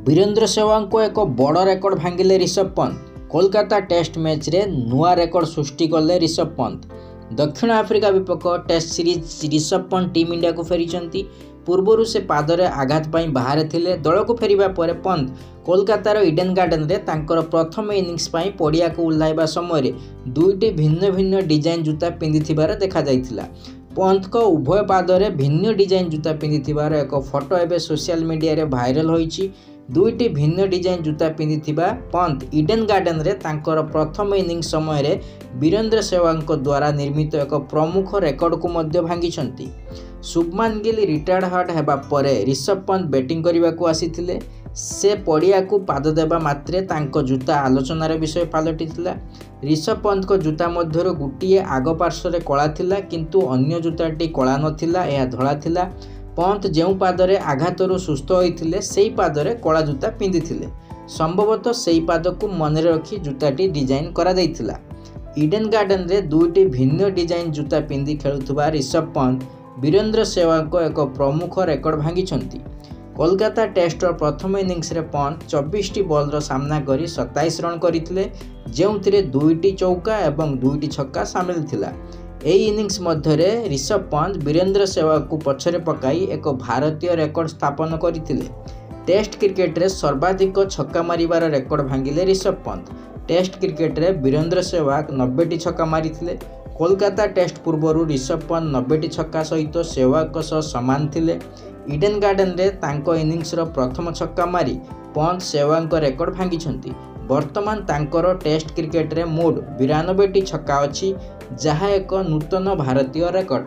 वीरेंद्र सेहवाग को एक बड़ रेकर्ड भांगिले ऋषभ पंत। कोलकाता टेस्ट मैच रे नुआ रेकर्ड सृष्टि कले ऋषभ पंत। दक्षिण आफ्रिका विपक्ष test series Rishabh Pant team India को फेरी। पूर्वर से पादरे आघात बाहर थिले। दल को फेरिबा परे पंत कोलकातार इडेन गार्डन रे तांकर प्रथम इनिंग्स पड़िया को उल्लाइबा समय दुईटी भिन्न भिन्न डिजाइन जूता पिंधिथिबार देखा जाइथिला। पंत को उभय पादरे भिन्न डिजाइन जूता पिंधिथिबार एक फोटो एबे सोशल मीडिया रे वायरल होईची। दुईटी भिन्न डिजाइन जूता पिंधिथिबा पंत इडेन गार्डन रे तांकर प्रथम इनिंग्स समय रे वीरेंद्र सेहवाग द्वारा निर्मित एक प्रमुख रेकर्ड को मध्य भांगिछंती। शुभमान गिल रिटायर्ड हार्ट हेबा परे ऋषभ पंत बैटिंग करने को आसीथिले। से पड़िया को पाद देबा मात्रे तांको जूता आलोचनार विषय पलटिथिला। ऋषभ पंत को जूता मध्यरु गुटिए आग पार्श्व कला थिला, किंतु अन्य जूताटी कला नथिला, यह धला थिला। पंत जो पादरे आघातरू सुस्थ होइथिले सेही पादरे कला जूता पिंधिथिले। संभवतः सेही पाद को मन रखी जूताटी डिजाइन करा दैथिला। इडेन गार्डन रे दुईटी भिन्न डिजाइन जूता पिंधि खेलुथुबा ऋषभ पंत वीरेंद्र सेहवाग को एक प्रमुख रेकर्ड भांगिछंती। कोलकाता टेस्टर प्रथम इनिंग्स रे पंत 24 बॉल सामना करी 27 रन करथिले, जेउथिरे दुईटी चौका एवं दुईटी छक्का शामिल थिला। एही इनिंग्स मध्यरे ऋषभ पंत वीरेंद्र सेहवाग को पछरे पकाई एक भारतीय रेकर्ड स्थापन करथिले। टेस्ट क्रिकेट रे सर्वाधिक छक्का मारिबार रेकर्ड भांगिले ऋषभ पंत। टेस्ट क्रिकेट रे वीरेंद्र सेहवाग 90टी छक्का मारिथिले। कोलकाता टेस्ट पूर्व ऋषभ पंत 90टी छक्का सहित सेहवाग समान थिले। इडेन गार्डन रे तांको इनिंग्स रो प्रथम छक्का मारी पंत सेहवाग रेकर्ड भांगिछंती। वर्तमान तांकर टेस्ट क्रिकेट रे मोट 92टी छक्का अछि, जहा एक नूतन भारतीय रेकर्ड।